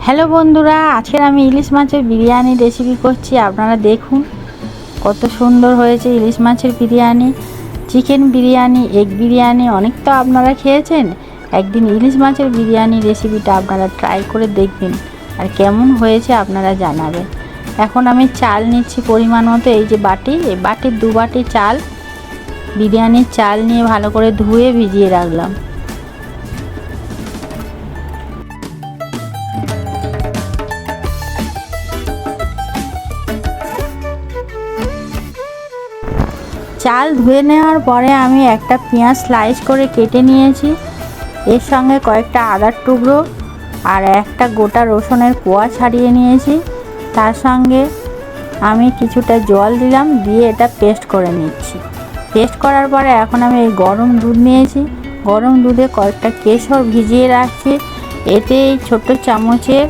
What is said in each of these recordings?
Hello বন্ধুরা, আজকে আমি ইলিশ মাছের বিরিয়ানি রেসিপি করছি। আপনারা দেখুন কত সুন্দর হয়েছে ইলিশ মাছের বিরিয়ানি। চিকেন বিরিয়ানি, এগ বিরিয়ানি অনেক তো আপনারা খেয়েছেন। একদিন ইলিশ মাছের বিরিয়ানি রেসিপিটা আপনারা ট্রাই করে দেখবেন, আর কেমন হয়েছে আপনারা জানাবেন। এখন আমি চাল নিচ্ছি পরিমাণ মতো। এই যে বাটি, এই বাটির 2 বাটি চাল, বিরিয়ানির চাল নিয়ে ভালো করে ধুয়ে ভিজিয়ে রাখলাম। চাল ধুয়ে নেওয়ার পরে আমি একটা পেঁয়াজ স্লাইস করে কেটে নিয়েছি, এর সঙ্গে কয়েকটা আদার টুকরো আর একটা গোটা রসুনের কোয়া ছাড়িয়ে নিয়েছি। তার সঙ্গে আমি কিছুটা জল দিলাম, দিয়ে এটা পেস্ট করে নিচ্ছি। পেস্ট করার পরে এখন আমি এই গরম দুধ নিয়েছি, গরম দুধে কয়েকটা কেশর ভিজিয়ে রাখছি। এতে এই ছোট্ট চামচের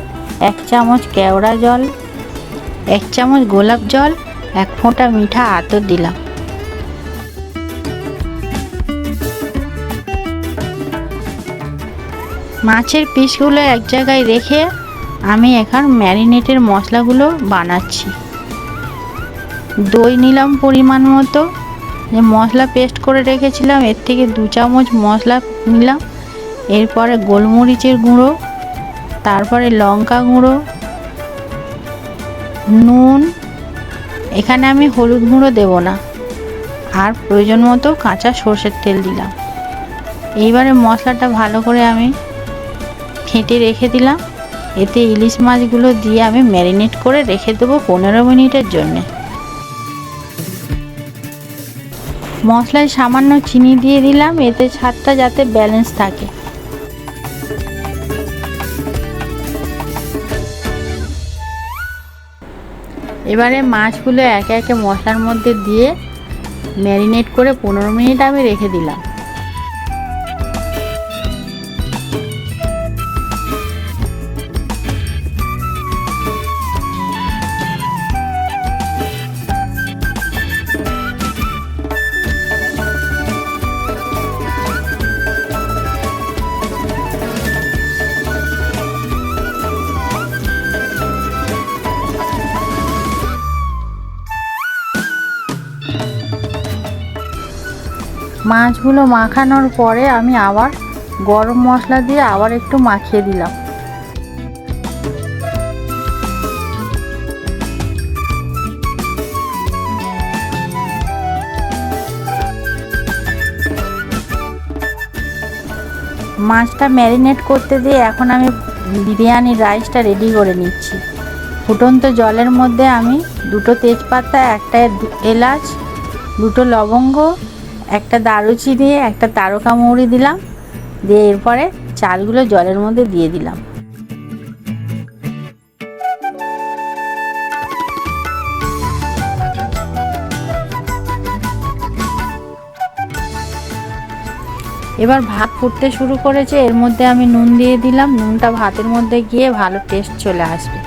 1 চামচ কেওড়া জল, 1 চামচ গোলাপ জল, 1 ফোঁটা মিঠা আতর দিলাম। মাছের পিসগুলো এক জায়গায় রেখে আমি এখন ম্যারিনেটের মশলাগুলো বানাচ্ছি। দই নিলাম পরিমাণ মতো, যে মশলা পেস্ট করে রেখেছিলাম এর থেকে 2 চামচ মশলা নিলাম। এরপরে গোলমরিচের গুঁড়ো, তারপরে লঙ্কা গুঁড়ো, নুন, এখানে আমি হলুদ গুঁড়ো দেব না, আর প্রয়োজন মতো কাঁচা সর্ষের তেল দিলাম। এইবারে মশলাটা ভালো করে আমি ফেটে রেখে দিলাম। এতে ইলিশ মাছগুলো দিয়ে আমি ম্যারিনেট করে রেখে দেবো 15 মিনিটের জন্য। মশলায় সামান্য চিনি দিয়ে দিলাম, এতে স্বাদটা যাতে ব্যালেন্স থাকে। এবারে মাছগুলো একে একে মশলার মধ্যে দিয়ে ম্যারিনেট করে 15 মিনিট আমি রেখে দিলাম। মাছগুলো মাখানোর পরে আমি আবার গরম মশলা দিয়ে আবার একটু মাখিয়ে দিলাম। মাছটা ম্যারিনেট করতে দিয়ে এখন আমি বিরিয়ানির রাইসটা রেডি করে নিচ্ছি। ফুটন্ত জলের মধ্যে আমি 2টো তেজপাতা, 1টা এলাচ, 2টো লবঙ্গ, 1টা দারুচিনি, 1টা তারকা মৌরি দিলাম। দিয়ে এরপরে চালগুলো জলের মধ্যে দিয়ে দিলাম। এবার ভাত ফুটতে শুরু করেছে, এর মধ্যে আমি নুন দিয়ে দিলাম। নুনটা ভাতের মধ্যে গিয়ে ভালো টেস্ট চলে আসবে।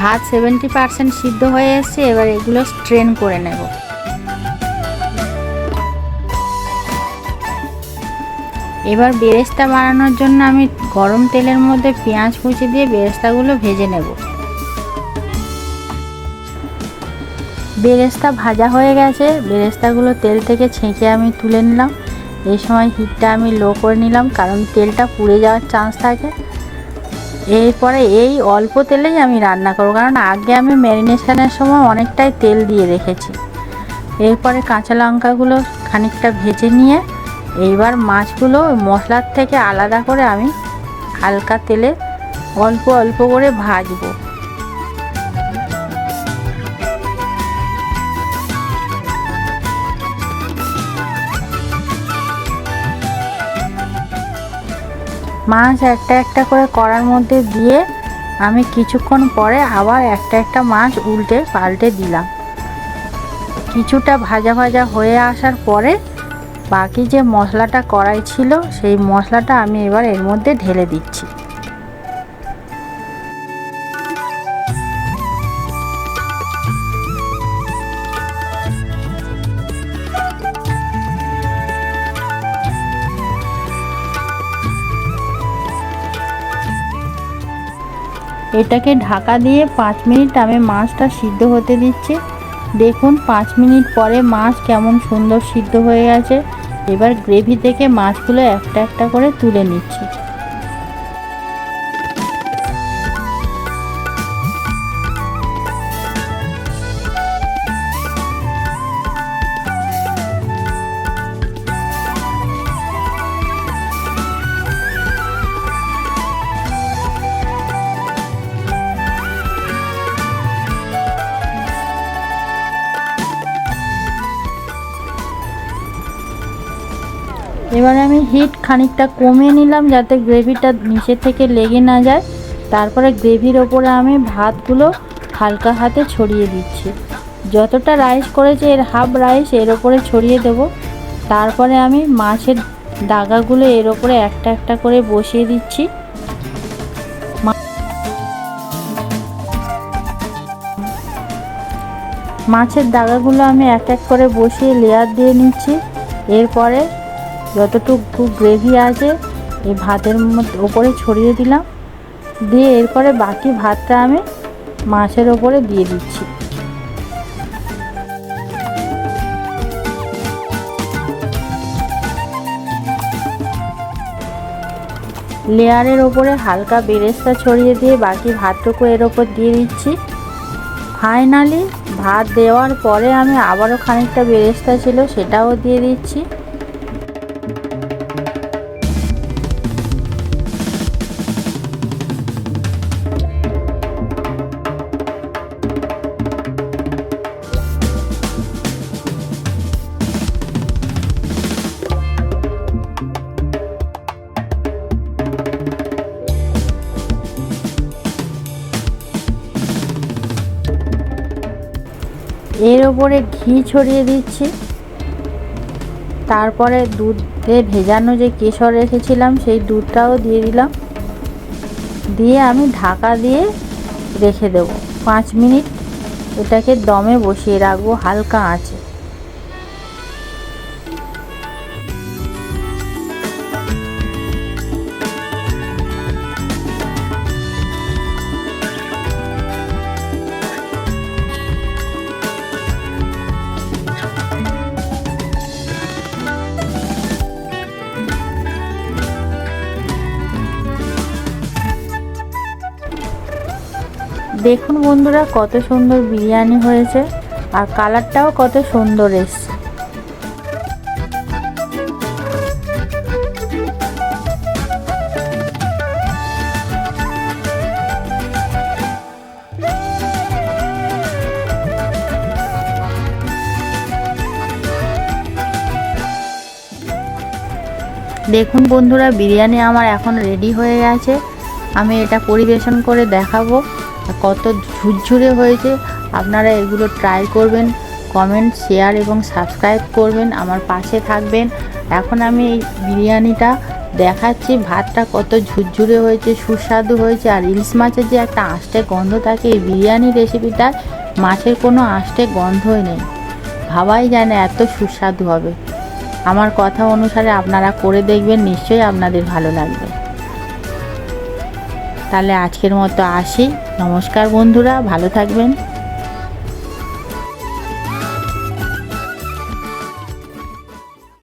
ভাত 70% সিদ্ধ হয়ে এসেছে, এবার এগুলো স্ট্রেন করে নেব। এবার বেরেস্তা বানানোর জন্য আমি গরম তেলের মধ্যে পেঁয়াজ কুচি দিয়ে বেরেস্তাগুলো ভেজে নেব। বেরেস্তা ভাজা হয়ে গেছে, বেরেস্তাগুলো তেল থেকে ছেঁকে আমি তুলে নিলাম। এই সময় হিটটা আমি লো করে নিলাম, কারণ তেলটা পুড়ে যাওয়ার চান্স থাকে। এরপরে এই অল্প তেলেই আমি রান্না করব, কারণ আগে আমি ম্যারিনেশনের সময় অনেকটাই তেল দিয়ে রেখেছি। এরপরে কাঁচা লঙ্কাগুলো খানিকটা ভেজে নিয়ে এইবার মাছগুলো মশলার থেকে আলাদা করে আমি হালকা তেলে অল্প অল্প করে ভাজবো। মাছ একটা একটা করে কড়ার মধ্যে দিয়ে আমি কিছুক্ষণ পরে আবার একটা একটা মাছ উল্টে পাল্টে দিলাম। কিছুটা ভাজা ভাজা হয়ে আসার পরে বাকি যে মশলাটা কড়াই ছিল সেই মশলাটা আমি এবার এর মধ্যে ঢেলে দিচ্ছি। এটাকে ঢাকা দিয়ে 5 মিনিট আমি মাছটা সিদ্ধ হতে দিচ্ছি। দেখুন 5 মিনিট পরে মাছ কেমন সুন্দর সিদ্ধ হয়ে গেছে। এবার গ্রেভি থেকে মাছগুলো একটা একটা করে তুলে নিচ্ছি। এবারে আমি হিট খানিকটা কমিয়ে নিলাম যাতে গ্রেভিটা নিচে থেকে লেগে না যায়। তারপরে গ্রেভির ওপরে আমি ভাতগুলো হালকা হাতে ছড়িয়ে দিচ্ছি। যতটা রাইস করেছি এর হাফ রাইস এর ওপরে ছড়িয়ে দেব। তারপরে আমি মাছের দাগাগুলো এর ওপরে একটা একটা করে বসিয়ে দিচ্ছি। মাছের দাগাগুলো আমি এক এক করে বসিয়ে লেয়ার দিয়ে নিচ্ছি। এরপরে যতটুকু গ্রেভি আছে এই ভাতের ওপরে ছড়িয়ে দিলাম, দিয়ে এরপরে বাকি ভাতটা আমি মাছের ওপরে দিয়ে দিচ্ছি। লেয়ারের ওপরে হালকা বেরেস্তা ছড়িয়ে দিয়ে বাকি ভাতটুকু এর ওপর দিয়ে দিচ্ছি। ফাইনালি ভাত দেওয়ার পরে আমি আবারও খানিকটা বেরেস্তা ছিল সেটাও দিয়ে দিচ্ছি। এর ওপরে ঘি ছড়িয়ে দিচ্ছি। তারপরে দুধে ভেজানো যে কেশর রেখেছিলাম সেই দুধটাও দিয়ে দিলাম, দিয়ে আমি ঢাকা দিয়ে রেখে দেব 5 মিনিট। এটাকে দমে বসিয়ে রাখবো হালকা আঁচে। দেখুন বন্ধুরা কত সুন্দর বিরিয়ানি হয়েছে, আর কালারটাও কত সুন্দর এসছে। দেখুন বন্ধুরা বিরিয়ানি আমার এখন রেডি হয়ে গেছে। আমি এটা পরিবেশন করে দেখাবো কত ঝুরঝুরে হয়েছে। আপনারা এগুলো ট্রাই করবেন, কমেন্ট, শেয়ার এবং সাবস্ক্রাইব করবেন, আমার পাশে থাকবেন। এখন আমি এই বিরিয়ানিটা দেখাচ্ছি, ভাতটা কত ঝুরঝুরে হয়েছে, সুস্বাদু হয়েছে। আর ইলিশ মাছের যে একটা আষ্টে গন্ধ থাকে এই বিরিয়ানি রেসিপিটার মাছের কোনো আষ্টে গন্ধই নেই, ভাবাই যায় না এত সুস্বাদু হবে। আমার কথা অনুসারে আপনারা করে দেখবেন, নিশ্চয়ই আপনাদের ভালো লাগবে। তাহলে আজকের মতো আসি, নমস্কার বন্ধুরা, ভালো থাকবেন।